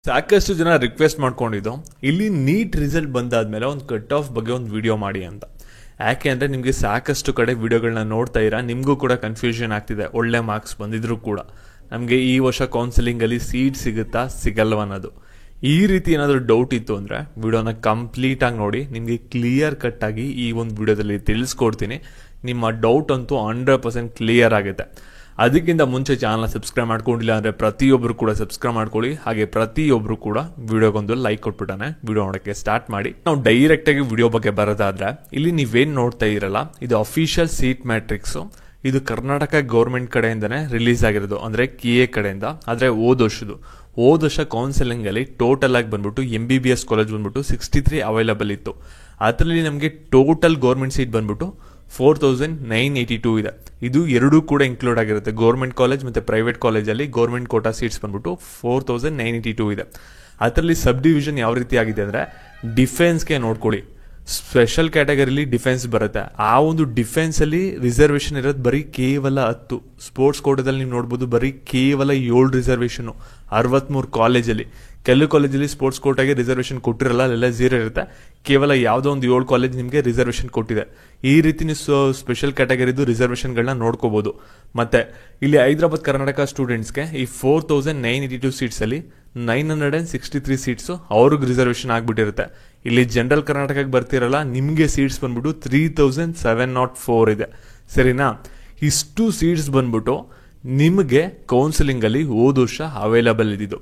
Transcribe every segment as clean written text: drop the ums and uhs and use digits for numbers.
ಸಾಕಷ್ಟು ಜನ ರಿಕ್ವೆಸ್ಟ್ ಮಾಡ್ಕೊಂಡಿದ್ದು ಇಲ್ಲಿ ನೀಟ್ ರಿಸಲ್ಟ್ ಬಂದಾದ್ಮೇಲೆ ಒಂದು ಕಟ್ ಆಫ್ ಬಗ್ಗೆ ಒಂದು ವಿಡಿಯೋ ಮಾಡಿ ಅಂತ. ಯಾಕೆ ಅಂದರೆ ನಿಮಗೆ ಸಾಕಷ್ಟು ಕಡೆ ವಿಡಿಯೋಗಳನ್ನ ನೋಡ್ತಾ ಇರಾ, ನಿಮಗೂ ಕೂಡ ಕನ್ಫ್ಯೂಷನ್ ಆಗ್ತಿದೆ. ಒಳ್ಳೆ ಮಾರ್ಕ್ಸ್ ಬಂದಿದ್ರು ಕೂಡ ನಮಗೆ ಈ ವರ್ಷ ಕೌನ್ಸಿಲಿಂಗಲ್ಲಿ ಸೀಟ್ ಸಿಗುತ್ತಾ ಸಿಗಲ್ವ ಅನ್ನೋದು. ಈ ರೀತಿ ಏನಾದರೂ ಡೌಟ್ ಇತ್ತು ಅಂದರೆ ವಿಡಿಯೋನ ಕಂಪ್ಲೀಟಾಗಿ ನೋಡಿ, ನಿಮಗೆ ಕ್ಲಿಯರ್ ಕಟ್ಟಾಗಿ ಈ ಒಂದು ವಿಡಿಯೋದಲ್ಲಿ ತಿಳಿಸ್ಕೊಡ್ತೀನಿ. ನಿಮ್ಮ ಡೌಟ್ ಅಂತೂ 100% ಕ್ಲಿಯರ್ ಆಗುತ್ತೆ. ಅದಕ್ಕಿಂತ ಮುಂಚೆ ಚಾನಲ್ನ ಸಬ್ಸ್ಕ್ರೈಬ್ ಮಾಡ್ಕೊಂಡಿಲ್ಲ ಅಂದರೆ ಪ್ರತಿಯೊಬ್ಬರು ಕೂಡ ಸಬ್ಸ್ಕ್ರೈಬ್ ಮಾಡ್ಕೊಳ್ಳಿ. ಹಾಗೆ ಪ್ರತಿಯೊಬ್ಬರು ಕೂಡ ವಿಡಿಯೋಗೊಂದು ಲೈಕ್ ಕೊಟ್ಬಿಟ್ಟಾನೆ ವಿಡಿಯೋ ನೋಡೋಕ್ಕೆ ಸ್ಟಾರ್ಟ್ ಮಾಡಿ. ನಾವು ಡೈರೆಕ್ಟಾಗಿ ವಿಡಿಯೋ ಬಗ್ಗೆ ಬರೋದಾದ್ರೆ ಇಲ್ಲಿ ನೀವೇನು ನೋಡ್ತಾ ಇರಲ್ಲ, ಇದು ಅಫಿಷಿಯಲ್ ಸೀಟ್ ಮ್ಯಾಟ್ರಿಕ್ಸು. ಇದು ಕರ್ನಾಟಕ ಗೌರ್ಮೆಂಟ್ ಕಡೆಯಿಂದನೇ ರಿಲೀಸ್ ಆಗಿರೋದು, ಅಂದರೆ KA ಕಡೆಯಿಂದ. ಆದರೆ ಹೋದ ವರ್ಷ ಕೌನ್ಸಿಲಿಂಗಲ್ಲಿ ಟೋಟಲ್ ಆಗಿ ಬಂದ್ಬಿಟ್ಟು MBBS ಕಾಲೇಜ್ ಬಂದ್ಬಿಟ್ಟು 63 ಅವೈಲಬಲ್ ಇತ್ತು. ಅದರಲ್ಲಿ ನಮಗೆ ಟೋಟಲ್ ಗೌರ್ಮೆಂಟ್ ಸೀಟ್ ಬಂದ್ಬಿಟ್ಟು 4982 ಇದೆ. ಇದು ಎರಡೂ ಕೂಡ ಇನ್ಕ್ಲೂಡ್ ಆಗಿರುತ್ತೆ. ಗೌರ್ಮೆಂಟ್ ಕಾಲೇಜ್ ಮತ್ತು ಪ್ರೈವೇಟ್ ಕಾಲೇಜಲ್ಲಿ ಗೌರ್ಮೆಂಟ್ ಕೋಟಾ ಸೀಟ್ಸ್ ಬಂದ್ಬಿಟ್ಟು 4982 ಇದೆ. ಅದರಲ್ಲಿ ಸಬ್ ಡಿವಿಷನ್ ಯಾವ ರೀತಿ ಆಗಿದೆ ಅಂದರೆ ಡಿಫೆನ್ಸ್ಗೆ ನೋಡ್ಕೊಳ್ಳಿ, ಸ್ಪೆಷಲ್ ಕ್ಯಾಟಗರಿಲಿ ಡಿಫೆನ್ಸ್ ಬರುತ್ತೆ. ಆ ಒಂದು ಡಿಫೆನ್ಸಲ್ಲಿ ರಿಸರ್ವೇಷನ್ ಇರೋದು ಬರೀ ಕೇವಲ 10. ಸ್ಪೋರ್ಟ್ಸ್ ಕೋಟಾದಲ್ಲಿ ನೀವು ನೋಡ್ಬೋದು ಬರೀ ಕೇವಲ 7 ರಿಸರ್ವೇಷನು 63 ಕಾಲೇಜಲ್ಲಿ. ಕೆಲವು ಕಾಲೇಜಲ್ಲಿ ಸ್ಪೋರ್ಟ್ಸ್ ಕೋಟಾಗೆ ರಿಸರ್ವೇಷನ್ ಕೊಟ್ಟಿರಲ್ಲ, ಅಲ್ಲೆಲ್ಲ 0 ಇರುತ್ತೆ. ಕೇವಲ ಯಾವುದೋ ಒಂದು 7 ಕಾಲೇಜ್ ನಿಮಗೆ ರಿಸರ್ವೇಷನ್ ಕೊಟ್ಟಿದೆ. ಈ ರೀತಿ ನೀವು ಸ್ಪೆಷಲ್ ಕ್ಯಾಟಗರಿದು ರಿಸರ್ವೇಷನ್ಗಳನ್ನ ನೋಡ್ಕೋಬಹುದು. ಮತ್ತೆ ಇಲ್ಲಿ ಹೈದರಾಬಾದ್ ಕರ್ನಾಟಕ ಸ್ಟೂಡೆಂಟ್ಸ್ಗೆ ಈ 4982 ಸೀಟ್ಸಲ್ಲಿ 963 ಸೀಟ್ಸು ಅವ್ರಿಗೆ ರಿಸರ್ವೇಷನ್ ಆಗಿಬಿಟ್ಟಿರುತ್ತೆ. ಇಲ್ಲಿ ಜನರಲ್ ಕರ್ನಾಟಕಕ್ಕೆ ಬರ್ತಿರಲ್ಲ, ನಿಮಗೆ ಸೀಟ್ಸ್ ಬಂದ್ಬಿಟ್ಟು 3704 ಇದೆ. ಸರಿನಾ? ಇಷ್ಟು ಸೀಟ್ಸ್ ಬಂದ್ಬಿಟ್ಟು ನಿಮಗೆ ಕೌನ್ಸಿಲಿಂಗಲ್ಲಿ ಹೋದ ವರ್ಷ ಅವೈಲಬಲ್ ಇದ್ದಿದ್ದು.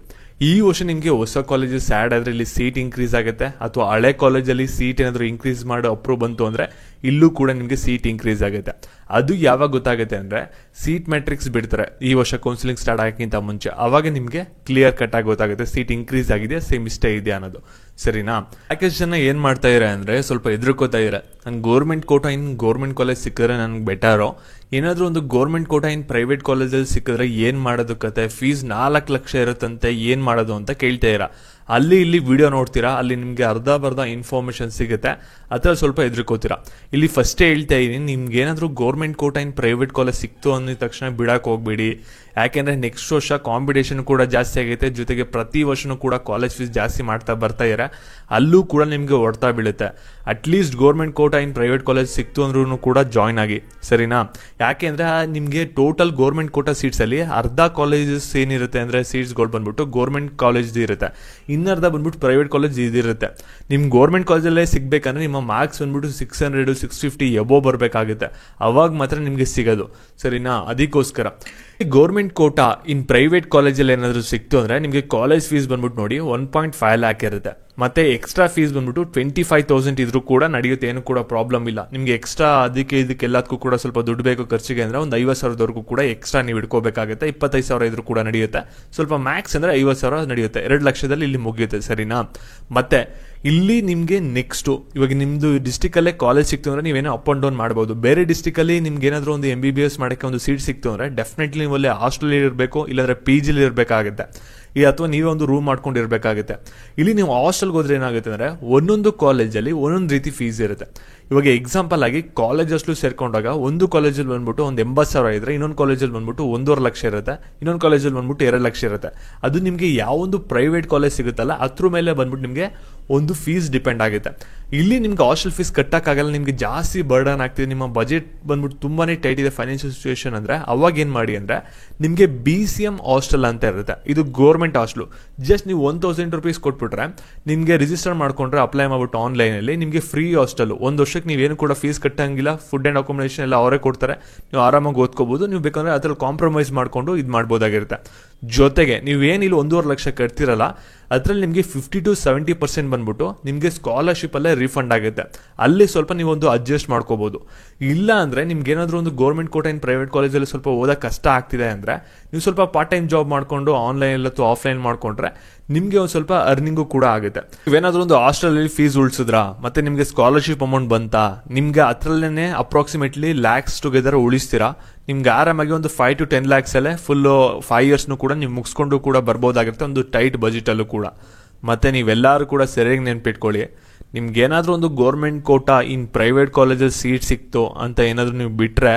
ಈ ವರ್ಷ ನಿಮಗೆ ಹೊಸ ಕಾಲೇಜಸ್ ಆ್ಯಡ್ ಆದರೆ ಇಲ್ಲಿ ಸೀಟ್ ಇನ್ಕ್ರೀಸ್ ಆಗುತ್ತೆ, ಅಥವಾ ಹಳೆ ಕಾಲೇಜಲ್ಲಿ ಸೀಟ್ ಏನಾದರೂ ಇನ್ಕ್ರೀಸ್ ಮಾಡೋ ಅಪ್ರೂವ್ ಬಂತು ಅಂದರೆ ಇಲ್ಲೂ ಕೂಡ ನಿಮಗೆ ಸೀಟ್ ಇನ್ಕ್ರೀಸ್ ಆಗುತ್ತೆ. ಅದು ಯಾವಾಗ ಗೊತ್ತಾಗುತ್ತೆ ಅಂದರೆ ಸೀಟ್ ಮ್ಯಾಟ್ರಿಕ್ಸ್ ಬಿಡ್ತಾರೆ ಈ ವರ್ಷ ಕೌನ್ಸಿಲಿಂಗ್ ಸ್ಟಾರ್ಟ್ ಆಗೋಕ್ಕಿಂತ ಮುಂಚೆ. ಆವಾಗ ನಿಮಗೆ ಕ್ಲಿಯರ್ ಕಟ್ ಆಗಿ ಗೊತ್ತಾಗುತ್ತೆ ಸೀಟ್ ಇನ್ಕ್ರೀಸ್ ಆಗಿದೆ, ಸೇಮ್ ಇಷ್ಟೇ ಇದೆ ಅನ್ನೋದು. ಸರಿನಾ? ಸಾಕಷ್ಟು ಜನ ಏನು ಮಾಡ್ತಾ ಇದ್ದಾರೆ ಅಂದರೆ ಸ್ವಲ್ಪ ಹೆದರ್ಕೋತಾ ಇದ್ದಾರೆ, ನಂಗೆ government quota in government college ಸಿಕ್ಕಿದ್ರೆ ನನಗೆ ಬೆಟರೋ, ಏನಾದರೂ ಒಂದು ಗೌರ್ಮೆಂಟ್ ಕೋಟಾ ಇನ್ ಪ್ರೈವೇಟ್ ಕಾಲೇಜಲ್ಲಿ ಸಿಕ್ಕಿದ್ರೆ ಏನು ಮಾಡೋದು ಕತೆ, ಫೀಸ್ 4 ಲಕ್ಷ ಇರುತ್ತಂತೆ, ಏನು ಮಾಡೋದು ಅಂತ ಕೇಳ್ತಾ ಇರ. ಅಲ್ಲಿ ಇಲ್ಲಿ ವಿಡಿಯೋ ನೋಡ್ತೀರಾ, ಅಲ್ಲಿ ನಿಮಗೆ ಅರ್ಧ ಇನ್ಫಾರ್ಮೇಶನ್ ಸಿಗುತ್ತೆ, ಅದ್ರಲ್ಲಿ ಸ್ವಲ್ಪ ಹೆದರ್ಕೋತೀರಾ. ಇಲ್ಲಿ ಫಸ್ಟೇ ಹೇಳ್ತಾ ಇದ್ದೀನಿ, ನಿಮ್ಗೆ ಏನಾದರೂ government quota in private college ಸಿಕ್ತು ಅಂದಿದ ತಕ್ಷಣ ಬಿಡಕ್ಕೆ ಹೋಗ್ಬೇಡಿ. ಯಾಕೆಂದರೆ ನೆಕ್ಸ್ಟ್ ವರ್ಷ ಕಾಂಪಿಟೇಷನ್ ಕೂಡ ಜಾಸ್ತಿ ಆಗೈತೆ, ಜೊತೆಗೆ ಪ್ರತಿ ವರ್ಷನೂ ಕೂಡ ಕಾಲೇಜ್ ಫೀಸ್ ಜಾಸ್ತಿ ಮಾಡ್ತಾ ಬರ್ತಾ ಇದ್ದಾರೆ. ಅಲ್ಲೂ ಕೂಡ ನಿಮಗೆ ಹೊಡ್ತಾ ಬೀಳುತ್ತೆ. At least government quota in private college ಸಿಕ್ತು ಅಂದ್ರೂ ಕೂಡ ಜಾಯ್ನ್ ಆಗಿ. ಸರಿನಾ? ಯಾಕೆಂದರೆ ನಿಮಗೆ ಟೋಟಲ್ ಗೌರ್ಮೆಂಟ್ ಕೋಟಾ ಸೀಟ್ಸಲ್ಲಿ ಅರ್ಧ ಕಾಲೇಜಸ್ ಏನಿರುತ್ತೆ ಅಂದರೆ ಸೀಟ್ಸ್ಗಳು ಬಂದ್ಬಿಟ್ಟು ಗೌರ್ಮೆಂಟ್ ಕಾಲೇಜ್ ಇರುತ್ತೆ, ಇನ್ನರ್ಧ ಬಂದ್ಬಿಟ್ಟು ಪ್ರೈವೇಟ್ ಕಾಲೇಜ್ ಇದಿರುತ್ತೆ. ನಿಮ್ಗೆ ಗೌರ್ಮೆಂಟ್ ಕಾಲೇಜಲ್ಲೇ ಸಿಗಬೇಕಂದ್ರೆ ನಿಮ್ಮ ಮಾರ್ಕ್ಸ್ ಬಂದ್ಬಿಟ್ಟು 600 650 ಎಬೋ ಬರಬೇಕಾಗುತ್ತೆ, ಅವಾಗ ಮಾತ್ರ ನಿಮಗೆ ಸಿಗೋದು. ಸರಿನಾ? ಅದಕ್ಕೋಸ್ಕರ ಗೌರ್ಮೆಂಟ್ ಕೋಟಾ ಇನ್ ಪ್ರೈವೇಟ್ ಕಾಲೇಜಲ್ಲಿ ಏನಾದರೂ ಸಿಕ್ತು ಅಂದರೆ ನಿಮಗೆ ಕಾಲೇಜ್ ಫೀಸ್ ಬಂದ್ಬಿಟ್ಟು ನೋಡಿ 1.5 ಲ್ಯಾಕ್ ಇರುತ್ತೆ. ಮತ್ತೆ ಎಕ್ಸ್ಟ್ರಾ ಫೀಸ್ ಬಂದ್ಬಿಟ್ಟು 25,000 ಇದ್ರೂ ಕೂಡ ನಡೆಯುತ್ತೆ, ಏನು ಕೂಡ ಪ್ರಾಬ್ಲಮ್ ಇಲ್ಲ. ನಿಮಗೆ ಎಕ್ಸ್ಟ್ರಾ ಇದಕ್ಕೆಲ್ಲದಕ್ಕೂ ಕೂಡ ಸ್ವಲ್ಪ ದುಡ್ಡು ಬೇಕು ಖರ್ಚಿಗೆ ಅಂದರೆ ಒಂದು 50,000 ಕೂಡ ಎಕ್ಸ್ಟ್ರಾ ನೀವು ಇಟ್ಕೋಬೇಕಾಗುತ್ತೆ. 25,000 ಇದ್ರೂ ಕೂಡ ನಡೆಯುತ್ತೆ. ಸ್ವಲ್ಪ ಮ್ಯಾಕ್ಸ್ ಅಂದರೆ 50,000 ನಡೆಯುತ್ತೆ. 2 ಲಕ್ಷದಲ್ಲಿ ಇಲ್ಲಿ ಮುಗಿಯುತ್ತೆ. ಸರಿನಾ? ಮತ್ತೆ ಇಲ್ಲಿ ನಿಮಗೆ ನೆಕ್ಸ್ಟು ಇವಾಗ ನಿಮ್ಮದು ಡಿಸ್ಟಿಕಲ್ಲೇ ಕಾಲೇಜ್ ಸಿಕ್ತು ಅಂದರೆ ನೀವೇನೋ ಅಪ್ ಆ್ಯಂಡ್ ಡೌನ್ ಮಾಡ್ಬೋದು. ಬೇರೆ ಡಿಸ್ಟಿಕಲ್ಲಿ ನಿಮ್ಗೆ ಏನಾದರೂ ಒಂದು MBBS ಮಾಡೋಕ್ಕೆ ಒಂದು ಸೀಟ್ ಸಿಕ್ತು ಅಂದರೆ ಡೆಫಿನೆಟ್ಲಿ ನೀವು ಅಲ್ಲಿ ಹಾಸ್ಟೆಲ್ ಇರಬೇಕು, ಇಲ್ಲಾಂದರೆ PGಲಿ ಇರಬೇಕಾಗುತ್ತೆ, ಅಥವಾ ನೀವೇ ಒಂದು ರೂಮ್ ಮಾಡ್ಕೊಂಡಿರ್ಬೇಕಾಗುತ್ತೆ. ಇಲ್ಲಿ ನೀವು ಹಾಸ್ಟೆಲ್ಗೆ ಹೋದ್ರೆ ಏನಾಗುತ್ತೆ ಅಂದರೆ ಒಂದೊಂದು ಕಾಲೇಜಲ್ಲಿ ಒಂದೊಂದು ರೀತಿ ಫೀಸ್ ಇರುತ್ತೆ. ಇವಾಗ ಎಕ್ಸಾಂಪಲ್ ಆಗಿ ಕಾಲೇಜ್ ಅಷ್ಟು ಸೇರ್ಕೊಂಡಾಗ ಒಂದು ಕಾಲೇಜಲ್ಲಿ ಬಂದ್ಬಿಟ್ಟು ಒಂದು 80,000 ಇದ್ರೆ ಇನ್ನೊಂದು ಕಾಲೇಜಲ್ಲಿ ಬಂದ್ಬಿಟ್ಟು 1.5 ಲಕ್ಷ ಇರುತ್ತೆ, ಇನ್ನೊಂದು ಕಾಲೇಜಲ್ಲಿ ಬಂದ್ಬಿಟ್ಟು 2 ಲಕ್ಷ ಇರುತ್ತೆ. ಅದು ನಿಮಗೆ ಯಾವೊಂದು ಪ್ರೈವೇಟ್ ಕಾಲೇಜ್ ಸಿಗುತ್ತಲ್ಲ ಅದ್ರ ಮೇಲೆ ಬಂದ್ಬಿಟ್ಟು ನಿಮಗೆ ಒಂದು ಫೀಸ್ ಡಿಪೆಂಡ್ ಆಗುತ್ತೆ. ಇಲ್ಲಿ ನಿಮ್ಗೆ ಹಾಸ್ಟೆಲ್ ಫೀಸ್ ಕಟ್ಟಕ್ಕಾಗಲ್ಲ, ನಿಮಗೆ ಜಾಸ್ತಿ ಬರ್ಡನ್ ಆಗ್ತಿದೆ, ನಿಮ್ಮ ಬಜೆಟ್ ಬಂದ್ಬಿಟ್ಟು ತುಂಬಾ ಟೈಟ್ ಇದೆ ಫೈನಾನ್ಷಿಯಲ್ ಸಿಚುವೇಶನ್ ಅಂದರೆ ಅವಾಗ ಏನು ಮಾಡಿ ಅಂದರೆ ನಿಮಗೆ BCM ಹಾಸ್ಟೆಲ್ ಅಂತ ಇರುತ್ತೆ. ಇದು ಗೌರ್ಮೆಂಟ್ ಹಾಸ್ಟೆಲು. ಜಸ್ಟ್ ನೀವು 1,000 ರೂಪೀಸ್ ಕೊಟ್ಬಿಟ್ರೆ ನಿಮಗೆ ರಿಜಿಸ್ಟರ್ ಮಾಡ್ಕೊಂಡ್ರೆ ಅಪ್ಲೈ ಮಾಡ್ಬಿಟ್ಟು ಆನ್ಲೈನಲ್ಲಿ ನಿಮಗೆ ಫ್ರೀ ಹಾಸ್ಟೆಲ್. ಒಂದು ವರ್ಷಕ್ಕೆ ನೀವೇನು ಕೂಡ ಫೀಸ್ ಕಟ್ಟಂಗಿಲ್ಲ, ಫುಡ್ ಆ್ಯಂಡ್ ಅಕಾಮಿಡೇಷನ್ ಎಲ್ಲ ಅವರೇ ಕೊಡ್ತಾರೆ, ನೀವು ಆರಾಮಾಗಿ ಓದ್ಕೋಬೋದು. ನೀವು ಬೇಕಂದ್ರೆ ಅದ್ರಲ್ಲಿ ಕಾಂಪ್ರಮೈಸ್ ಮಾಡಿಕೊಂಡು ಇದು ಮಾಡ್ಬೋದಾಗಿರುತ್ತೆ. ಜೊತೆಗೆ ನೀವೇನಿಲ್ಲ 1.5 ಲಕ್ಷ ಕಟ್ತಿರಲ್ಲ, ಅದರಲ್ಲಿ ನಿಮಗೆ 50 to 70% ಬಂದ್ಬಿಟ್ಟು ನಿಮಗೆ ಸ್ಕಾಲರ್ಶಿಪ್ಪಲ್ಲೇ ರೀಫಂಡ್ ಆಗುತ್ತೆ. ಅಲ್ಲಿ ಸ್ವಲ್ಪ ನೀವು ಒಂದು ಅಡ್ಜಸ್ಟ್ ಮಾಡ್ಕೋಬೋದು. ಇಲ್ಲ ಅಂದರೆ ನಿಮ್ಗೆ ಏನಾದರೂ ಒಂದು ಗೌರ್ಮೆಂಟ್ ಕೋಟಾ ಇನ್ ಪ್ರೈವೇಟ್ ಕಾಲೇಜಲ್ಲಿ ಸ್ವಲ್ಪ ಓದೋಕ್ಕೆ ಕಷ್ಟ ಆಗ್ತಿದೆ ಅಂದರೆ ನೀವು ಸ್ವಲ್ಪ ಪಾರ್ಟ್ ಟೈಮ್ ಜಾಬ್ ಮಾಡಿಕೊಂಡು ಆನ್ಲೈನ್ ಅಥವಾ ಆಫ್ಲೈನ್ ಮಾಡಿಕೊಂಡ್ರೆ ನಿಮಗೆ ಒಂದು ಸ್ವಲ್ಪ ಅರ್ನಿಂಗು ಕೂಡ ಆಗುತ್ತೆ. ನೀವೇನಾದರೂ ಒಂದು ಹಾಸ್ಟೆಲಲ್ಲಿ ಫೀಸ್ ಉಳಿಸಿದ್ರಾ ಮತ್ತೆ ನಿಮಗೆ ಸ್ಕಾಲರ್ಶಿಪ್ ಅಮೌಂಟ್ ಬಂತಾ, ನಿಮಗೆ ಅದರಲ್ಲೇ ಅಪ್ರಾಕ್ಸಿಮೇಟ್ಲಿ ಲ್ಯಾಕ್ಸ್ ಟುಗೆದರ್ ಉಳಿಸ್ತೀರಾ. ನಿಮ್ಗೆ ಆರಾಮಾಗಿ ಒಂದು 5 to 10 lakhs ಅಲ್ಲೇ ಫುಲ್ಲು 5 yearsನು ಕೂಡ ನೀವು ಮುಗಿಸ್ಕೊಂಡು ಕೂಡ ಬರ್ಬೋದಾಗಿರುತ್ತೆ, ಒಂದು ಟೈಟ್ ಬಜೆಟಲ್ಲೂ ಕೂಡ. ಮತ್ತು ನೀವೆಲ್ಲರೂ ಕೂಡ ಸರಿಯಾಗಿ ನೆನ್ಪಿಟ್ಕೊಳ್ಳಿ, ನಿಮ್ಗೇನಾದರೂ ಒಂದು ಗೌರ್ಮೆಂಟ್ ಕೋಟಾ ಇನ್ ಪ್ರೈವೇಟ್ ಕಾಲೇಜಲ್ಲಿ ಸೀಟ್ ಸಿಕ್ತು ಅಂತ ಏನಾದರೂ ನೀವು ಬಿಟ್ಟರೆ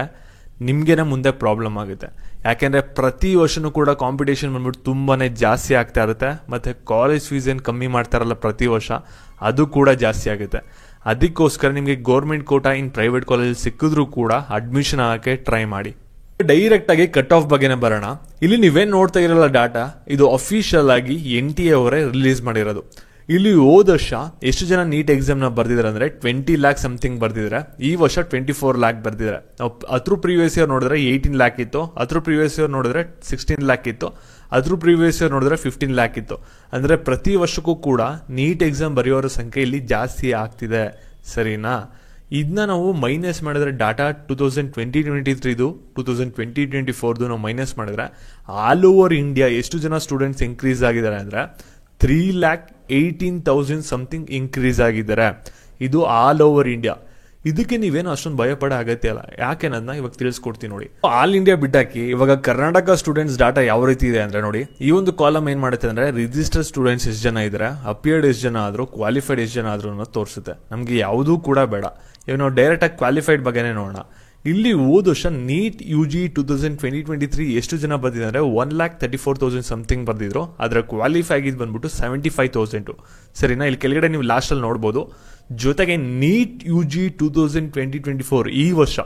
ನಿಮಗೇನೆ ಮುಂದೆ ಪ್ರಾಬ್ಲಮ್ ಆಗುತ್ತೆ. ಯಾಕೆಂದರೆ ಪ್ರತಿ ವರ್ಷವೂ ಕೂಡ ಕಾಂಪಿಟೇಷನ್ ಬಂದ್ಬಿಟ್ಟು ತುಂಬಾ ಜಾಸ್ತಿ ಆಗ್ತಾ ಇರುತ್ತೆ. ಮತ್ತು ಕಾಲೇಜ್ ಫೀಸ್ ಏನು ಕಮ್ಮಿ ಮಾಡ್ತಾರಲ್ಲ ಪ್ರತಿ ವರ್ಷ, ಅದು ಕೂಡ ಜಾಸ್ತಿ ಆಗುತ್ತೆ. ಅದಕ್ಕೋಸ್ಕರ ನಿಮಗೆ government quota in private college ಸಿಕ್ಕಿದ್ರೂ ಕೂಡ ಅಡ್ಮಿಷನ್ ಆಗೋಕ್ಕೆ ಟ್ರೈ ಮಾಡಿ. ಡೈರೆಕ್ಟ್ ಆಗಿ ಕಟ್ ಆಫ್ ಬಗ್ಗೆನೇ ಬರೋಣ. ಇಲ್ಲಿ ನೀವೇನು ನೋಡ್ತಾ ಇರಲ್ಲ ಡಾಟಾ, ಇದು ಅಫಿಷಿಯಲ್ ಆಗಿ NTA ಅವರೇ ರಿಲೀಸ್ ಮಾಡಿರೋದು. ಇಲ್ಲಿ ಹೋದ ವರ್ಷ ಎಷ್ಟು ಜನ ನೀಟ್ ಎಕ್ಸಾಮ್ನ ಬರ್ದಿದ್ದಾರೆ ಅಂದರೆ 20 lakh ಸಮಥಿಂಗ್ ಬರ್ದಿದ್ದಾರೆ. ಈ ವರ್ಷ 24 lakh ಬರ್ದಿದ್ದಾರೆ. ಅದ್ರ ಪ್ರೀವಿಯಸ್ ಇಯರ್ ನೋಡಿದ್ರೆ 18 lakh ಇತ್ತು, ಅದ್ರ ಪ್ರೀವಿಯಸ್ ಇಯರ್ ನೋಡಿದ್ರೆ 16 lakh ಇತ್ತು, ಅದ್ರ ಪ್ರೀವಿಯಸ್ ಇಯರ್ ನೋಡಿದ್ರೆ 15 lakh ಇತ್ತು. ಅಂದರೆ ಪ್ರತಿ ವರ್ಷಕ್ಕೂ ಕೂಡ ನೀಟ್ ಎಕ್ಸಾಮ್ ಬರೆಯೋರ ಸಂಖ್ಯೆ ಇಲ್ಲಿ ಜಾಸ್ತಿ ಆಗ್ತಿದೆ. ಸರಿನಾ? ಇದನ್ನ ನಾವು ಮೈನಸ್ ಮಾಡಿದ್ರೆ ಡಾಟಾ 2020-23 2020-24 ನಾವು ಮೈನಸ್ ಮಾಡಿದ್ರೆ ಆಲ್ ಓವರ್ ಇಂಡಿಯಾ ಎಷ್ಟು ಜನ ಸ್ಟೂಡೆಂಟ್ಸ್ ಇನ್ಕ್ರೀಸ್ ಆಗಿದ್ದಾರೆ ಅಂದರೆ 3,18,000 ಸಮಥಿಂಗ್ ಇನ್ಕ್ರೀಸ್ ಆಗಿದ್ದಾರೆ. ಇದು ಆಲ್ ಓವರ್ ಇಂಡಿಯಾ. ಇದಕ್ಕೆ ನೀವೇನು ಅಷ್ಟೊಂದು ಭಯಪಡೋ ಅಗತ್ಯ ಇಲ್ಲ. ಯಾಕೆನ್ನೋದನ್ನ ಇವಾಗ ತಿಳಿಸ್ಕೊಡ್ತೀನಿ ನೋಡಿ. ಆಲ್ ಇಂಡಿಯಾ ಬಿಟ್ಟಾಕಿ ಇವಾಗ ಕರ್ನಾಟಕ ಸ್ಟೂಡೆಂಟ್ಸ್ ಡಾಟಾ ಯಾವ ರೀತಿ ಇದೆ ಅಂದರೆ ನೋಡಿ, ಈ ಒಂದು ಕಾಲಮ್ ಏನು ಮಾಡುತ್ತೆ ಅಂದರೆ ರಿಜಿಸ್ಟರ್ ಸ್ಟೂಡೆಂಟ್ಸ್ ಎಷ್ಟು ಜನ ಇದ್ದಾರೆ, ಅಪಿಯರ್ಡ್ ಎಷ್ಟು ಜನ ಆದರೂ, ಕ್ವಾಲಿಫೈಡ್ ಎಷ್ಟು ಜನ ಆದರೂ ಅನ್ನೋದು ತೋರಿಸುತ್ತೆ. ನಮಗೆ ಯಾವುದೂ ಕೂಡ ಬೇಡ. ಇವಾಗ ನಾವು ಡೈರೆಕ್ಟಾಗಿ ಕ್ವಾಲಿಫೈಡ್ ಬಗ್ಗೆನೇ ನೋಡೋಣ. ಇಲ್ಲಿ ಹೋದ ವರ್ಷ ನೀಟ್ UG 2020-23 ಎಷ್ಟು ಜನ ಬರ್ದಿದ್ದಾರೆ? 1,34,000 ಸಮಥಿಂಗ್ ಬರ್ದಿದ್ರು. ಅದರ ಕ್ವಾಲಿಫೈ ಆಗಿದ್ದು ಬಂದ್ಬಿಟ್ಟು 75,000. ಸರಿನಾ? ಇಲ್ಲಿ ಕೆಳಗಡೆ ನೀವು ಲಾಸ್ಟಲ್ಲಿ ನೋಡ್ಬೋದು. ಜೊತೆಗೆ ನೀಟ್ UG 2020-24 ಈ ವರ್ಷ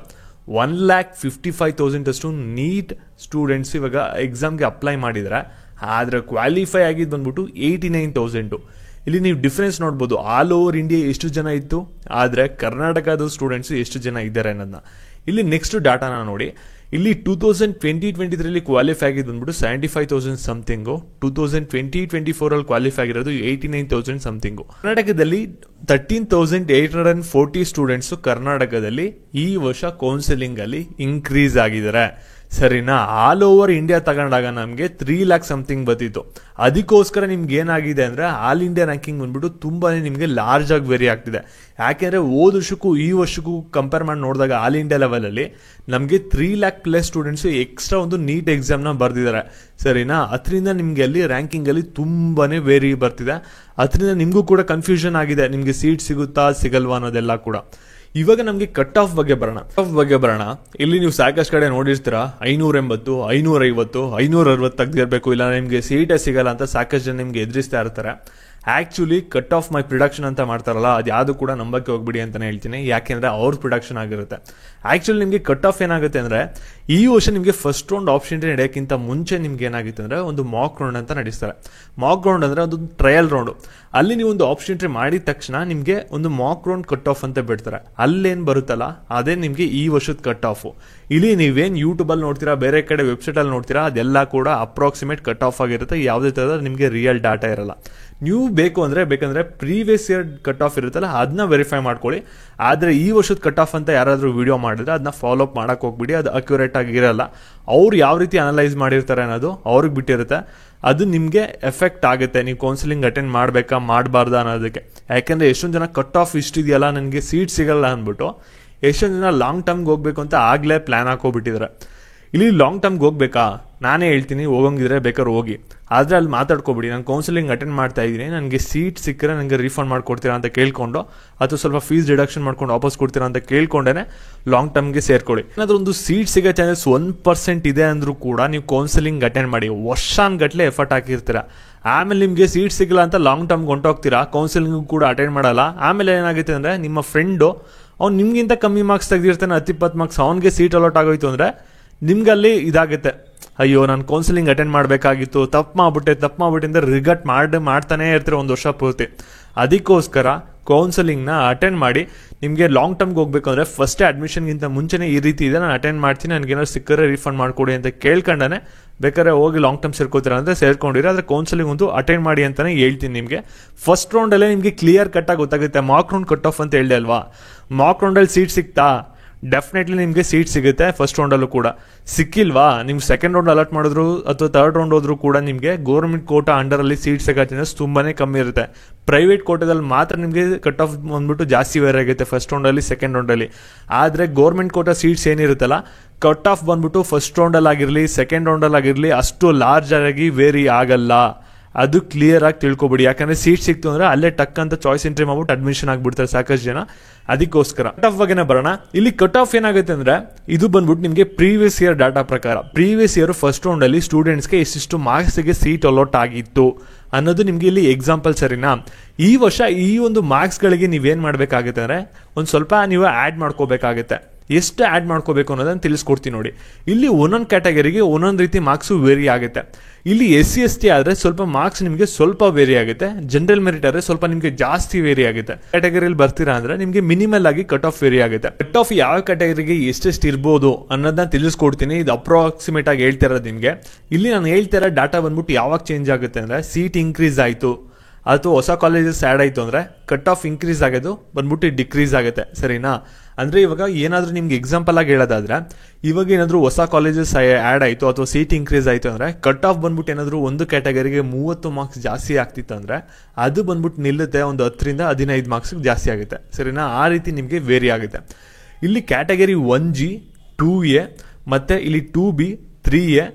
1,55,000 ಅಷ್ಟು ನೀಟ್ ಸ್ಟೂಡೆಂಟ್ಸ್ ಇವಾಗ ಎಕ್ಸಾಮ್ಗೆ ಅಪ್ಲೈ ಮಾಡಿದರೆ, ಆದರೆ ಕ್ವಾಲಿಫೈ ಆಗಿದ್ದು ಬಂದ್ಬಿಟ್ಟು 89,000. ಇಲ್ಲಿ ನೀವು ಡಿಫ್ರೆನ್ಸ್ ನೋಡ್ಬೋದು. ಆಲ್ ಓವರ್ ಇಂಡಿಯಾ ಎಷ್ಟು ಜನ ಇತ್ತು, ಆದರೆ ಕರ್ನಾಟಕದ ಸ್ಟೂಡೆಂಟ್ಸ್ ಎಷ್ಟು ಜನ ಇದ್ದಾರೆ ಅನ್ನೋದನ್ನ. ಇಲ್ಲಿ ನೆಕ್ಸ್ಟ್ ಡಾಟಾನ ನೋಡಿ. ಇಲ್ಲಿ 2020-23 ಕ್ವಾಲಿಫೈ ಆಗಿದ್ದು ಬಂದ್ಬಿಟ್ಟು 75,000 ಸಮಥಿಂಗು, 2020-24 ಕ್ವಾಲಿಫೈ ಆಗಿರೋದು 89,000 ಸಮಥಿಂಗು. ಕರ್ನಾಟಕದಲ್ಲಿ 13,840 ಸ್ಟೂಡೆಂಟ್ಸ್ ಕರ್ನಾಟಕದಲ್ಲಿ ಈ ವರ್ಷ ಕೌನ್ಸಿಲಿಂಗ್ ಅಲ್ಲಿ ಇನ್ಕ್ರೀಸ್ ಆಗಿದ್ದಾರೆ. ಸರಿನಾ? ಆಲ್ ಓವರ್ ಇಂಡಿಯಾ ತಗೊಂಡಾಗ ನಮಗೆ 3 lakh ಸಮಥಿಂಗ್ ಬರ್ತಿತ್ತು. ಅದಕ್ಕೋಸ್ಕರ ನಿಮ್ಗೆ ಏನಾಗಿದೆ ಅಂದರೆ ಆಲ್ ಇಂಡಿಯಾ ರ್ಯಾಂಕಿಂಗ್ ಬಂದ್ಬಿಟ್ಟು ತುಂಬಾ ನಿಮಗೆ ಲಾರ್ಜ್ ಆಗಿ ವೇರಿ ಆಗ್ತಿದೆ. ಯಾಕೆಂದರೆ ಹೋದ ವರ್ಷಕ್ಕೂ ಈ ವರ್ಷಕ್ಕೂ ಕಂಪೇರ್ ಮಾಡಿ ನೋಡಿದಾಗ ಆಲ್ ಇಂಡಿಯಾ ಲೆವೆಲಲ್ಲಿ ನಮಗೆ 3 lakh ಪ್ಲಸ್ ಸ್ಟೂಡೆಂಟ್ಸ್ ಎಕ್ಸ್ಟ್ರಾ ಒಂದು ನೀಟ್ ಎಕ್ಸಾಮ್ನ ಬರ್ದಿದ್ದಾರೆ. ಸರಿನಾ? ಅದರಿಂದ ನಿಮಗೆ ಅಲ್ಲಿ ರ್ಯಾಂಕಿಂಗಲ್ಲಿ ತುಂಬಾ ವೇರಿ ಬರ್ತಿದೆ. ಅದರಿಂದ ನಿಮಗೂ ಕೂಡ ಕನ್ಫ್ಯೂಷನ್ ಆಗಿದೆ, ನಿಮಗೆ ಸೀಟ್ ಸಿಗುತ್ತಾ ಸಿಗಲ್ವಾ ಅನ್ನೋದೆಲ್ಲ ಕೂಡ. ಇವಾಗ ನಮಗೆ ಕಟ್ ಆಫ್ ಬಗ್ಗೆ ಬರೋಣ. ಇಲ್ಲಿ ನೀವು ಸಾಕಷ್ಟು ಕಡೆ ನೋಡಿರ್ತೀರಾ 580, 550, 560 ತೆಗೆದಿರಬೇಕು, ಇಲ್ಲ ನಿಮಗೆ ಸೀಟೇ ಸಿಗಲ್ಲ ಅಂತ ಸಾಕಷ್ಟು ಜನ ನಿಮ್ಗೆ ಎದುರಿಸ್ತಾ ಇರ್ತಾರೆ. ಆ್ಯಕ್ಚುಲಿ ಕಟ್ ಆಫ್ ಮೈ ಪ್ರಿಡಕ್ಷನ್ ಅಂತ ಮಾಡ್ತಾರಲ್ಲ, ಅದು ಯಾವುದು ಕೂಡ ನಂಬಕ್ಕೆ ಹೋಗ್ಬಿಡಿ ಅಂತಲೇ ಹೇಳ್ತೀನಿ. ಯಾಕೆಂದರೆ ಅವ್ರ ಪ್ರೊಡಕ್ಷನ್ ಆಗಿರುತ್ತೆ. ಆ್ಯಕ್ಚುಲಿ ನಿಮಗೆ ಕಟ್ ಆಫ್ ಏನಾಗುತ್ತೆ ಅಂದರೆ, ಈ ವರ್ಷ ನಿಮಗೆ ಫಸ್ಟ್ ರೌಂಡ್ ಆಪ್ಷನ್ ನಡೆಯೋಕ್ಕಿಂತ ಮುಂಚೆ ನಿಮ್ಗೆ ಏನಾಗುತ್ತೆ ಅಂದರೆ ಒಂದು ಮಾಕ್ ರೌಂಡ್ ಅಂತ ನಡೆಸ್ತಾರೆ. ಮಾಕ್ ರೌಂಡ್ ಅಂದರೆ ಒಂದು ಟ್ರಯಲ್ ರೌಂಡು. ಅಲ್ಲಿ ನೀವು ಒಂದು ಆಪ್ಷನ್ ಎಂಟ್ರಿ ಮಾಡಿದ ತಕ್ಷಣ ನಿಮಗೆ ಒಂದು ಮಾಕ್ ರೌಂಡ್ ಕಟ್ ಆಫ್ ಅಂತ ಬಿಡ್ತಾರೆ. ಅಲ್ಲೇನು ಬರುತ್ತಲ್ಲ ಅದೇ ನಿಮಗೆ ಈ ವರ್ಷದ ಕಟ್ ಆಫು. ಇಲ್ಲಿ ನೀವೇನು ಯೂಟ್ಯೂಬಲ್ಲಿ ನೋಡ್ತೀರಾ, ಬೇರೆ ಕಡೆ ವೆಬ್ಸೈಟಲ್ಲಿ ನೋಡ್ತೀರಾ, ಅದೆಲ್ಲ ಕೂಡ ಅಪ್ರಾಕ್ಸಿಮೇಟ್ ಕಟ್ ಆಫ್ ಆಗಿರುತ್ತೆ. ಯಾವುದೇ ಥರದ ನಿಮಗೆ ರಿಯಲ್ ಡಾಟಾ ಇರಲ್ಲ. ನೀವು ಬೇಕಂದ್ರೆ ಪ್ರೀವಿಯಸ್ ಇಯರ್ ಕಟ್ ಆಫ್ ಇರುತ್ತಲ್ಲ ಅದನ್ನ ವೆರಿಫೈ ಮಾಡ್ಕೊಳ್ಳಿ. ಆದರೆ ಈ ವರ್ಷದ ಕಟ್ ಆಫ್ ಅಂತ ಯಾರಾದರೂ ವಿಡಿಯೋ ಮಾಡಿದ್ರೆ ಅದನ್ನ ಫಾಲೋ ಅಪ್ ಮಾಡಕ್ಕೆ ಹೋಗ್ಬಿಡಿ, ಅದು ಅಕ್ಯುರೇಟ್ ಆಗಿರಲ್ಲ. ಅವ್ರು ಯಾವ ರೀತಿ ಅನಲೈಸ್ ಮಾಡಿರ್ತಾರೆ ಅನ್ನೋದು ಅವ್ರಿಗೆ ಬಿಟ್ಟಿರುತ್ತೆ. ಅದು ನಿಮಗೆ ಎಫೆಕ್ಟ್ ಆಗುತ್ತೆ, ನೀವು ಕೌನ್ಸಿಲಿಂಗ್ ಅಟೆಂಡ್ ಮಾಡಬೇಕಾ ಮಾಡಬಾರ್ದಾ ಅನ್ನೋದಕ್ಕೆ. ಯಾಕೆಂದರೆ ಎಷ್ಟೊಂದು ಜನ ಕಟ್ ಆಫ್ ಇಷ್ಟಿದೆಯಲ್ಲ ನನಗೆ ಸೀಟ್ ಸಿಗಲ್ಲ ಅಂದ್ಬಿಟ್ಟು ಎಷ್ಟೊಂದು ಜನ ಲಾಂಗ್ ಟರ್ಮ್ಗೆ ಹೋಗ್ಬೇಕು ಅಂತ ಆಗಲೇ ಪ್ಲ್ಯಾನ್ ಹಾಕೋಬಿಟ್ಟಿದ್ದಾರೆ. ಇಲ್ಲಿ ಲಾಂಗ್ ಟರ್ಮ್ಗೆ ಹೋಗ್ಬೇಕಾ? ನಾನೇ ಹೇಳ್ತೀನಿ, ಹೋಗಂಗಿದ್ರೆ ಬೇಕಾದ್ರೆ ಹೋಗಿ, ಆದರೆ ಅಲ್ಲಿ ಮಾತಾಡ್ಕೊಬಿಡಿ. ನಾನು ಕೌನ್ಸಿಲಿಂಗ್ ಅಟೆಂಡ್ ಮಾಡ್ತಾ ಇದ್ದೀನಿ, ನನಗೆ ಸೀಟ್ ಸಿಕ್ಕರೆ ನನಗೆ ರೀಫಂಡ್ ಮಾಡ್ಕೊಡ್ತೀರಾ ಅಂತ ಕೇಳ್ಕೊಂಡು, ಅಥವಾ ಸ್ವಲ್ಪ ಫೀಸ್ ಡಿಡಕ್ಷನ್ ಮಾಡ್ಕೊಂಡು ವಾಪಸ್ ಕೊಡ್ತೀರಾ ಅಂತ ಕೇಳ್ಕೊಂಡೇ ಲಾಂಗ್ ಟರ್ಮ್ಗೆ ಸೇರ್ಕೊಳ್ಳಿ. ಏನಾದರೂ ಒಂದು ಸೀಟ್ ಸಿಗೋ ಚಾನ್ಸಸ್ 1% ಇದೆ ಅಂದರೂ ಕೂಡ ನೀವು ಕೌನ್ಸಿಲಿಂಗ್ ಅಟೆಂಡ್ ಮಾಡಿ. ವರ್ಷಾನ್ಗಟ್ಲೆ ಎಫರ್ಟ್ ಹಾಕಿರ್ತೀರ, ಆಮೇಲೆ ನಿಮಗೆ ಸೀಟ್ ಸಿಗಲ್ಲ ಅಂತ ಲಾಂಗ್ ಟರ್ಮ್ಗೆ ಹೊಂಟೋಗ್ತೀರಾ, ಕೌನ್ಸಿಲಿಂಗ್ ಕೂಡ ಅಟೆಂಡ್ ಮಾಡಲ್ಲ. ಆಮೇಲೆ ಏನಾಗುತ್ತೆ ಅಂದರೆ ನಿಮ್ಮ ಫ್ರೆಂಡು ಅವ್ನು ನಿಮಗಿಂತ ಕಮ್ಮಿ ಮಾರ್ಕ್ಸ್ ತೆಗೆದಿರ್ತಾನೆ, 10-20 ಮಾರ್ಕ್ಸ್, ಅವನಿಗೆ ಸೀಟ್ ಅಲಾಟ್ ಆಗೋಯ್ತು ಅಂದರೆ ನಿಮ್ಗಲ್ಲಿ ಇದಾಗುತ್ತೆ, ಅಯ್ಯೋ ನಾನು ಕೌನ್ಸಿಲಿಂಗ್ ಅಟೆಂಡ್ ಮಾಡಬೇಕಾಗಿತ್ತು, ತಪ್ಪು ಮಾಡ್ಬಿಟ್ಟೆ ಅಂತ ರಿಗಟ್ ಮಾಡ್ತಾನೆ ಇರ್ತೀರ ಒಂದು ವರ್ಷ ಪೂರ್ತಿ. ಅದಕ್ಕೋಸ್ಕರ ಕೌನ್ಸಿಲಿಂಗ್ನ ಅಟೆಂಡ್ ಮಾಡಿ. ನಿಮಗೆ ಲಾಂಗ್ ಟರ್ಮ್ಗೆ ಹೋಗ್ಬೇಕು ಅಂದರೆ ಫಸ್ಟೇ ಅಡ್ಮಿಷನ್ಗಿಂತ ಮುಂಚೆನೇ ಈ ರೀತಿ ಇದೆ, ನಾನು ಅಟೆಂಡ್ ಮಾಡ್ತೀನಿ, ನನಗೇನಾದ್ರು ಸಿಕ್ಕರೆ ರೀಫಂಡ್ ಮಾಡಿಕೊಡಿ ಅಂತ ಕೇಳ್ಕೊಂಡೇ ಬೇಕಾದ್ರೆ ಹೋಗಿ ಲಾಂಗ್ ಟರ್ಮ್ ಸೇರ್ಕೋತೀರ ಅಂದರೆ ಸೇರ್ಕೊಂಡಿರಿ. ಆದರೆ ಕೌನ್ಸಿಲಿಂಗ್ ಒಂದು ಅಟೆಂಡ್ ಮಾಡಿ ಅಂತಲೇ ಹೇಳ್ತೀನಿ ನಿಮಗೆ. ಫಸ್ಟ್ ರೌಂಡಲ್ಲೇ ನಿಮಗೆ ಕ್ಲಿಯರ್ ಕಟ್ಟಾಗಿ ಗೊತ್ತಾಗುತ್ತೆ. ಮಾಕ್ ರೌಂಡ್ ಕಟ್ ಆಫ್ ಅಂತ ಹೇಳಿದೆ ಅಲ್ವಾ, ಮಾಕ್ ರೌಂಡಲ್ಲಿ ಸೀಟ್ ಸಿಗ್ತಾ? ಡೆಫಿನೆಟ್ಲಿ ನಿಮಗೆ ಸೀಟ್ ಸಿಗುತ್ತೆ. ಫಸ್ಟ್ ರೌಂಡಲ್ಲೂ ಕೂಡ ಸಿಕ್ಕಿಲ್ವಾ, ನಿಮ್ಗೆ ಸೆಕೆಂಡ್ ರೌಂಡ್ ಅಲಾಟ್ ಮಾಡಿದ್ರು ಅಥವಾ ಥರ್ಡ್ ರೌಂಡ್ ಹೋದ್ರೂ ಕೂಡ ನಿಮಗೆ ಗೌರ್ಮೆಂಟ್ ಕೋಟಾ ಅಂಡರಲ್ಲಿ ಸೀಟ್ ಸಿಗೋ ಚಾನ್ಸಸ್ ತುಂಬಾ ಕಮ್ಮಿ ಇರುತ್ತೆ. ಪ್ರೈವೇಟ್ ಕೋಟಾದಲ್ಲಿ ಮಾತ್ರ ನಿಮಗೆ ಕಟ್ ಆಫ್ ಬಂದ್ಬಿಟ್ಟು ಜಾಸ್ತಿ ವೇರ್ ಆಗುತ್ತೆ ಫಸ್ಟ್ ರೌಂಡಲ್ಲಿ, ಸೆಕೆಂಡ್ ರೌಂಡಲ್ಲಿ. ಆದರೆ ಗೌರ್ಮೆಂಟ್ ಕೋಟಾ ಸೀಟ್ಸ್ ಏನಿರುತ್ತಲ್ಲ, ಕಟ್ ಆಫ್ ಬಂದ್ಬಿಟ್ಟು ಫಸ್ಟ್ ರೌಂಡಲ್ಲಿ ಆಗಿರಲಿ ಸೆಕೆಂಡ್ ರೌಂಡಲ್ಲಿ ಆಗಿರಲಿ ಅಷ್ಟು ಲಾರ್ಜ್ ಆಗಿ ವೇರಿ ಆಗಲ್ಲ. ಅದು ಕ್ಲಿಯರ್ ಆಗಿ ತಿಳ್ಕೊಬಿಡಿ. ಯಾಕಂದ್ರೆ ಸೀಟ್ ಸಿಕ್ತು ಅಂದ್ರೆ ಅಲ್ಲೇ ಟಕ್ ಅಂತ ಚಾಯ್ಸ್ ಎಂಟ್ರಿ ಮಾಡ್ಬಿಟ್ಟು ಅಡ್ಮಿಷನ್ ಆಗ್ಬಿಡ್ತಾರೆ ಸಾಕಷ್ಟು ಜನ. ಅದಕ್ಕೋಸ್ಕರ ಕಟ್ ಆಫ್ ಬಗ್ಗೆನೇ ಬರೋಣ. ಇಲ್ಲಿ ಕಟ್ ಆಫ್ ಏನಾಗುತ್ತೆ ಅಂದ್ರೆ ಇದು ಬಂದ್ಬಿಟ್ಟು ನಿಮಗೆ ಪ್ರೀವಿಯಸ್ ಇಯರ್ ಡಾಟಾ ಪ್ರಕಾರ ಪ್ರೀವಿಯಸ್ ಇಯರ್ ಫಸ್ಟ್ ರೌಂಡ್ ಅಲ್ಲಿ ಸ್ಟೂಡೆಂಟ್ಸ್ಗೆ ಇಷ್ಟಿಷ್ಟು ಮಾರ್ಕ್ಸ್ಗೆ ಸೀಟ್ ಅಲಾಟ್ ಆಗಿತ್ತು ಅನ್ನೋದು ನಿಮ್ಗೆ ಇಲ್ಲಿ ಎಕ್ಸಾಂಪಲ್, ಸರಿನಾ? ಈ ವರ್ಷ ಈ ಒಂದು ಮಾರ್ಕ್ಸ್ಗಳಿಗೆ ನೀವೇನ್ ಮಾಡ್ಬೇಕಾಗುತ್ತೆ ಅಂದ್ರೆ ಒಂದ್ ಸ್ವಲ್ಪ ನೀವು ಆಡ್ ಮಾಡ್ಕೋಬೇಕಾಗುತ್ತೆ. ಎಷ್ಟು ಆಡ್ ಮಾಡ್ಕೋಬೇಕು ಅನ್ನೋದನ್ನ ತಿಳಿಸ್ಕೊಡ್ತೀನಿ ನೋಡಿ. ಇಲ್ಲಿ ಒಂದೊಂದು ಕ್ಯಾಟಗರಿಗೆ ಒಂದೊಂದು ರೀತಿ ಮಾರ್ಕ್ಸ್ ವೇರಿ ಆಗುತ್ತೆ. ಇಲ್ಲಿ SC/ST ಆದ್ರೆ ಸ್ವಲ್ಪ ಮಾರ್ಕ್ಸ್ ನಿಮಗೆ ಸ್ವಲ್ಪ ವೇರಿ ಆಗುತ್ತೆ. ಜನರಲ್ ಮೆರಿಟ್ ಆದ್ರೆ ಸ್ವಲ್ಪ ನಿಮಗೆ ಜಾಸ್ತಿ ವೇರಿ ಆಗುತ್ತೆ. ಕ್ಯಾಟಗರಿಯಲ್ಲಿ ಬರ್ತೀರಾ ಅಂದ್ರೆ ನಿಮಗೆ ಮಿನಿಮಲ್ ಆಗಿ ಕಟ್ ಆಫ್ ವೇರಿ ಆಗುತ್ತೆ. ಕಟ್ ಆಫ್ ಯಾವ ಕ್ಯಾಟಗರಿಗೆ ಎಷ್ಟೆಷ್ಟು ಇರ್ಬೋದು ಅನ್ನೋದನ್ನ ತಿಳಿಸ್ಕೊಡ್ತೀನಿ. ಇದು ಅಪ್ರಾಕ್ಸಿಮೇಟ್ ಆಗಿ ಹೇಳ್ತಿರೋದು ನಿಮಗೆ. ಇಲ್ಲಿ ನಾನು ಹೇಳ್ತಿರೋ ಡಾಟಾ ಬಂದ್ಬಿಟ್ಟು ಯಾವಾಗ ಚೇಂಜ್ ಆಗುತ್ತೆ ಅಂದ್ರೆ ಸೀಟ್ ಇನ್ಕ್ರೀಸ್ ಆಯ್ತು ಅಥವಾ ಹೊಸ ಕಾಲೇಜಸ್ ಆ್ಯಡ್ ಆಯಿತು ಅಂದರೆ ಕಟ್ ಆಫ್ ಇನ್ಕ್ರೀಸ್ ಆಗೋದು ಬಂದ್ಬಿಟ್ಟು ಡಿಕ್ರೀಸ್ ಆಗುತ್ತೆ, ಸರಿನಾ? ಅಂದರೆ ಇವಾಗ ಏನಾದರೂ ನಿಮ್ಗೆ ಎಕ್ಸಾಂಪಲ್ ಆಗಿ ಹೇಳೋದಾದ್ರೆ ಇವಾಗ ಏನಾದರೂ ಹೊಸ ಕಾಲೇಜಸ್ ಆ್ಯಡ್ ಆಯಿತು ಅಥವಾ ಸೀಟ್ ಇನ್ಕ್ರೀಸ್ ಆಯಿತು ಅಂದರೆ ಕಟ್ ಆಫ್ ಬಂದ್ಬಿಟ್ಟು ಏನಾದರೂ ಒಂದು ಕ್ಯಾಟಗರಿಗೆ 30 ಮಾರ್ಕ್ಸ್ ಜಾಸ್ತಿ ಆಗ್ತಿತ್ತು ಅಂದರೆ ಅದು ಬಂದ್ಬಿಟ್ಟು ನಿಲ್ಲುತ್ತೆ, ಒಂದು 10ರಿಂದ 15 ಮಾರ್ಕ್ಸ್ ಜಾಸ್ತಿ ಆಗುತ್ತೆ, ಸರಿನಾ? ಆ ರೀತಿ ನಿಮಗೆ ವೇರಿ ಆಗುತ್ತೆ. ಇಲ್ಲಿ ಕ್ಯಾಟಗರಿ 1G 2A ಮತ್ತು ಇಲ್ಲಿ 2B 3A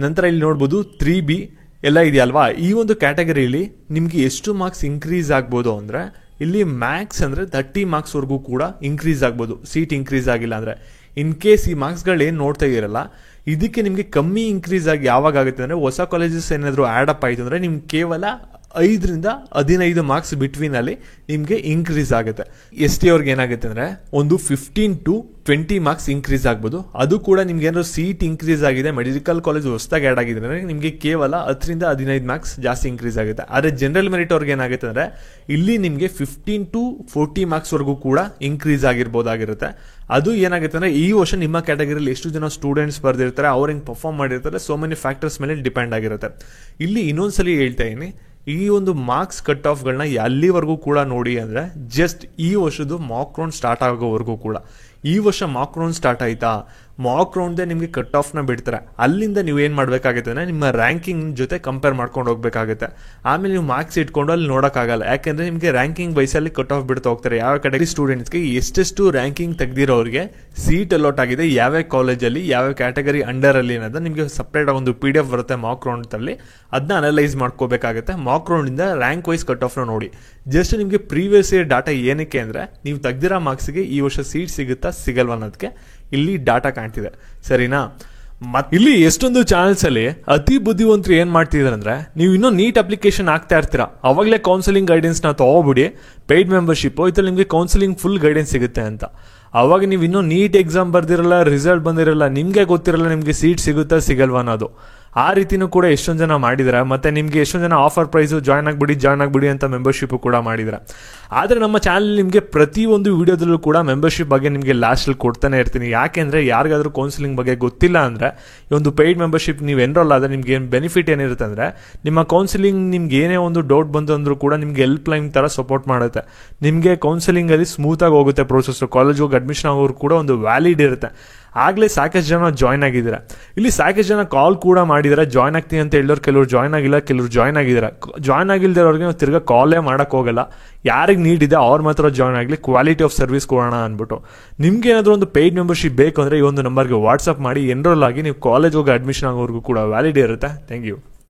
ನಂತರ ಇಲ್ಲಿ ನೋಡ್ಬೋದು 3B ಎಲ್ಲ ಇದೆಯಲ್ವಾ. ಈ ಒಂದು ಕ್ಯಾಟಗರಿಯಲ್ಲಿ ನಿಮ್ಗೆ ಎಷ್ಟು ಮಾರ್ಕ್ಸ್ ಇನ್ಕ್ರೀಸ್ ಆಗ್ಬೋದು ಅಂದ್ರೆ ಇಲ್ಲಿ ಮ್ಯಾಕ್ಸ್ ಅಂದ್ರೆ 30 ಮಾರ್ಕ್ಸ್ ವರೆಗೂ ಕೂಡ ಇನ್ಕ್ರೀಸ್ ಆಗ್ಬೋದು, ಸೀಟ್ ಇನ್ಕ್ರೀಸ್ ಆಗಿಲ್ಲ ಅಂದ್ರೆ. ಇನ್ ಕೇಸ್ ಈ ಮಾರ್ಕ್ಸ್ಗಳು ಏನು ನೋಡ್ತಾ ಇರಲ್ಲ, ಇದಕ್ಕೆ ನಿಮಗೆ ಕಮ್ಮಿ ಇನ್ಕ್ರೀಸ್ ಆಗಿ ಯಾವಾಗ ಆಗುತ್ತೆ ಅಂದ್ರೆ ಹೊಸ ಕಾಲೇಜಸ್ ಏನಾದರೂ ಆ್ಯಡ್ ಅಪ್ ಆಯಿತು ಅಂದ್ರೆ ನಿಮ್ಗೆ ಕೇವಲ 5ರಿಂದ 15 ಮಾರ್ಕ್ಸ್ ಬಿಟ್ವೀನ್ ಅಲ್ಲಿ ನಿಮ್ಗೆ ಇನ್ಕ್ರೀಸ್ ಆಗುತ್ತೆ. ST ಅವ್ರಿಗೆ ಏನಾಗುತ್ತೆ ಅಂದ್ರೆ ಒಂದು 15 to 20 ಮಾರ್ಕ್ಸ್ ಇನ್ಕ್ರೀಸ್ ಆಗ್ಬೋದು. ಅದು ಕೂಡ ನಿಮ್ಗೆ ಏನಾದ್ರು ಸೀಟ್ ಇನ್ಕ್ರೀಸ್ ಆಗಿದೆ, ಮೆಡಿಕಲ್ ಕಾಲೇಜ್ ಹೊಸದಾಗಿ ಆ್ಯಡ್ ಆಗಿದೆ ಅಂದ್ರೆ ನಿಮ್ಗೆ ಕೇವಲ 10ರಿಂದ 15 ಮಾರ್ಕ್ಸ್ ಜಾಸ್ತಿ ಇನ್ಕ್ರೀಸ್ ಆಗುತ್ತೆ. ಆದರೆ ಜನರಲ್ ಮೆರಿಟ್ ಅವ್ರಿಗೆ ಏನಾಗುತ್ತೆ ಅಂದ್ರೆ ಇಲ್ಲಿ ನಿಮ್ಗೆ 15 to 40 ಮಾರ್ಕ್ಸ್ ವರೆಗೂ ಕೂಡ ಇನ್ಕ್ರೀಸ್ ಆಗಿರ್ಬೋದಾಗಿರುತ್ತೆ. ಅದು ಏನಾಗುತ್ತೆ ಅಂದ್ರೆ ಈ ವರ್ಷ ನಿಮ್ಮ ಕ್ಯಾಟಗರಿಯಲ್ಲಿ ಎಷ್ಟು ಜನ ಸ್ಟೂಡೆಂಟ್ಸ್ ಬರ್ದಿರ್ತಾರೆ, ಅವ್ರು ಹೆಂಗೆ ಪರ್ಫಾರ್ಮ್ ಮಾಡಿರ್ತಾರೆ, ಸೋ ಮೆನಿ ಫ್ಯಾಕ್ಟರ್ಸ್ ಮೇಲೆ ಡಿಪೆಂಡ್ ಆಗಿರುತ್ತೆ. ಇಲ್ಲಿ ಇನ್ನೊಂದ್ಸಲಿ ಹೇಳ್ತಾ ಇದೀನಿ, ಈ ಒಂದು ಮಾರ್ಕ್ಸ್ ಕಟ್ ಆಫ್ಗಳನ್ನ ಎಲ್ಲಿವರೆಗೂ ಕೂಡ ನೋಡಿ ಅಂದರೆ ಜಸ್ಟ್ ಈ ವರ್ಷದ ಮಾಕ್ ರೌಂಡ್ ಸ್ಟಾರ್ಟ್ ಆಗೋವರೆಗೂ ಕೂಡ. ಈ ವರ್ಷ ಮಾಕ್ ರೌಂಡ್ ಸ್ಟಾರ್ಟ್ ಆಯ್ತಾ, ಮಾಕ್ ರೌಂಡ್ದೇ ನಿಮಗೆ ಕಟ್ ಆಫ್ನ ಬಿಡ್ತಾರೆ. ಅಲ್ಲಿಂದ ನೀವು ಏನು ಮಾಡಬೇಕಾಗುತ್ತೆ ಅಂದರೆ ನಿಮ್ಮ ರ್ಯಾಂಕಿಂಗ್ ಜೊತೆ ಕಂಪೇರ್ ಮಾಡ್ಕೊಂಡು ಹೋಗ್ಬೇಕಾಗುತ್ತೆ. ಆಮೇಲೆ ನೀವು ಮಾರ್ಕ್ಸ್ ಇಟ್ಕೊಂಡು ಅಲ್ಲಿ ನೋಡೋಕ್ಕಾಗಲ್ಲ, ಯಾಕೆಂದರೆ ನಿಮಗೆ ರ್ಯಾಂಕಿಂಗ್ ವೈಸಲ್ಲಿ ಕಟ್ ಆಫ್ ಬಿಡ್ತಾ ಹೋಗ್ತಾರೆ. ಯಾವ ಕ್ಯಾಟಗರಿ ಸ್ಟೂಡೆಂಟ್ಸ್ಗೆ ಎಷ್ಟೆಷ್ಟು ರ್ಯಾಂಕಿಂಗ್ ತೆಗೆದಿರೋರಿಗೆ ಸೀಟ್ ಅಲಾಟ್ ಆಗಿದೆ, ಯಾವ್ಯಾವ ಕಾಲೇಜಲ್ಲಿ ಯಾವ್ಯಾವ ಕ್ಯಾಟಗರಿ ಅಂಡರಲ್ಲಿ ಅನ್ನೋದು ನಿಮಗೆ ಸಪ್ರೇಟ್ ಒಂದು PDF ಬರುತ್ತೆ ಮಾಕ್ ರೌಂಡಲ್ಲಿ. ಅದನ್ನ ಅನಲೈಸ್ ಮಾಡ್ಕೋಬೇಕಾಗುತ್ತೆ. ಮಾಕ್ ರೌಂಡಿಂದ ರ್ಯಾಂಕ್ ವೈಸ್ ಕಟ್ ಆಫ್ನ ನೋಡಿ. ಜಸ್ಟ್ ನಿಮಗೆ ಪ್ರೀವಿಯಸ್ ಇಯರ್ ಡಾಟಾ ಏನಕ್ಕೆ ಅಂದರೆ ನೀವು ತೆಗ್ದಿರೋ ಮಾರ್ಕ್ಸ್ಗೆ ಈ ವರ್ಷ ಸೀಟ್ ಸಿಗುತ್ತಾ ಸಿಗಲ್ವ ಅನ್ನೋದಕ್ಕೆ ಇಲ್ಲಿ ಡಾಟಾ ಕಾಣ್ತಿದೆ, ಸರಿನಾ? ಮತ್ತೆ ಇಲ್ಲಿ ಎಷ್ಟೊಂದು ಚಾನಲ್ಸ್ ಅಲ್ಲಿ ಅತಿ ಬುದ್ಧಿವಂತರು ಏನ್ ಮಾಡ್ತಿದಾರೆ ಅಂದ್ರೆ ನೀವು ಇನ್ನೂ ನೀಟ್ ಅಪ್ಲಿಕೇಶನ್ ಆಗ್ತಾ ಇರ್ತೀರಾ, ಅವಾಗಲೇ ಕೌನ್ಸಿಲಿಂಗ್ ಗೈಡೆನ್ಸ್ ನ ತಗೋಬಿಡಿ, ಪೇಯ್ಡ್ ಮೆಂಬರ್ಶಿಪ್ ಇದ್ರಲ್ಲಿ ನಿಮಗೆ ಕೌನ್ಸಿಲಿಂಗ್ ಫುಲ್ ಗೈಡೆನ್ಸ್ ಸಿಗುತ್ತೆ ಅಂತ. ಅವಾಗ ನೀವು ಇನ್ನೂ ನೀಟ್ ಎಕ್ಸಾಮ್ ಬರ್ದಿರಲ್ಲ, ರಿಸಲ್ಟ್ ಬಂದಿರಲ್ಲ, ನಿಮಗೆ ಗೊತ್ತಿರಲ್ಲ ನಿಮಗೆ ಸೀಟ್ ಸಿಗುತ್ತಾ ಸಿಗಲ್ವಾ ಅನ್ನೋದು. ಆ ರೀತಿನೂ ಕೂಡ ಎಷ್ಟೊಂದು ಜನ ಮಾಡಿದ್ದಾರೆ. ಮತ್ತೆ ನಿಮಗೆ ಎಷ್ಟೊಂದು ಜನ ಆಫರ್ ಪ್ರೈಸು ಜಾಯ್ನ್ ಆಗಿಬಿಡಿ ಅಂತ ಮೆಂಬರ್ಶಿಪ್ ಕೂಡ ಮಾಡಿದ್ದಾರೆ. ಆದರೆ ನಮ್ಮ ಚಾನಲ್ ನಿಮಗೆ ಪ್ರತಿಯೊಂದು ವಿಡಿಯೋದಲ್ಲೂ ಕೂಡ ಮೆಂಬರ್ಶಿಪ್ ಬಗ್ಗೆ ನಿಮಗೆ ಲಾಸ್ಟಲ್ಲಿ ಕೊಡ್ತಾನೆ ಇರ್ತೀನಿ. ಯಾಕೆಂದರೆ ಯಾರಿಗಾದ್ರೂ ಕೌನ್ಸಿಲಿಂಗ್ ಬಗ್ಗೆ ಗೊತ್ತಿಲ್ಲ ಅಂದರೆ ಈ ಒಂದು ಪೇಯ್ಡ್ ಮೆಂಬರ್ಶಿಪ್ ನೀವು ಎನ್ರೋಲ್ ಆದರೆ ನಿಮ್ಗೆ ಏನು ಬೆನಿಫಿಟ್ ಏನಿರುತ್ತೆ ಅಂದರೆ ನಿಮ್ಮ ಕೌನ್ಸಿಲಿಂಗ್ ನಿಮ್ಗೆ ಏನೇ ಒಂದು ಡೌಟ್ ಬಂತು ಅಂದರೂ ಕೂಡ ನಿಮಗೆ ಹೆಲ್ಪ್ ಲೈನ್ ಥರ ಸಪೋರ್ಟ್ ಮಾಡುತ್ತೆ. ನಿಮಗೆ ಕೌನ್ಸಿಲಿಂಗಲ್ಲಿ ಸ್ಮೂತಾಗಿ ಹೋಗುತ್ತೆ ಪ್ರೊಸೆಸ್. ಕಾಲೇಜ್ ಹೋಗಿ ಅಡ್ಮಿಷನ್ ಆಗೋರು ಕೂಡ ಒಂದು ವ್ಯಾಲಿಡ್ ಇರುತ್ತೆ. ಆಗಲೇ ಸಾಕಷ್ಟು ಜನ ಜಾಯ್ನ್ ಆಗಿದ್ದಾರೆ. ಇಲ್ಲಿ ಸಾಕಷ್ಟು ಜನ ಕಾಲ್ ಕೂಡ ಮಾಡಿದ್ದಾರೆ, ಜಾಯ್ನ್ ಆಗ್ತೀನಿ ಅಂತ ಹೇಳೋರು. ಕೆಲವರು ಜಾಯ್ನ್ ಆಗಿಲ್ಲ, ಕೆಲವರು ಜಾಯ್ನ್ ಆಗಿದ್ದಾರೆ. ಜಾಯ್ನ್ ಆಗಿಲ್ದಿರೋರಿಗೆ ನಾವು ತಿರ್ಗಾ ಕಾಲೇ ಮಾಡೋಕ್ಕೆ ಹೋಗಲ್ಲ. ಯಾರಿಗೆ ನೀಡ್ ಇದೆ ಅವ್ರು ಮಾತ್ರ ಜಾಯ್ನ್ ಆಗಲಿ, ಕ್ವಾಲಿಟಿ ಆಫ್ ಸರ್ವಿಸ್ ಕೊಡೋಣ ಅಂದ್ಬಿಟ್ಟು. ನಿಮ್ಗೆ ಏನಾದರೂ ಒಂದು ಪೇಯ್ಡ್ ಮೆಂಬರ್ಶಿಪ್ ಬೇಕು ಅಂದರೆ ಈ ಒಂದು ನಂಬರ್ಗೆ ವಾಟ್ಸಪ್ ಮಾಡಿ ಎನ್ರೋಲ್ ಆಗಿ ನೀವು ಕಾಲೇಜ್ ಹೋಗಿ ಅಡ್ಮಿಷನ್ ಆಗೋವರೆಗೂ ಕೂಡ ವ್ಯಾಲಿಡ್ ಇರುತ್ತೆ. Thank you.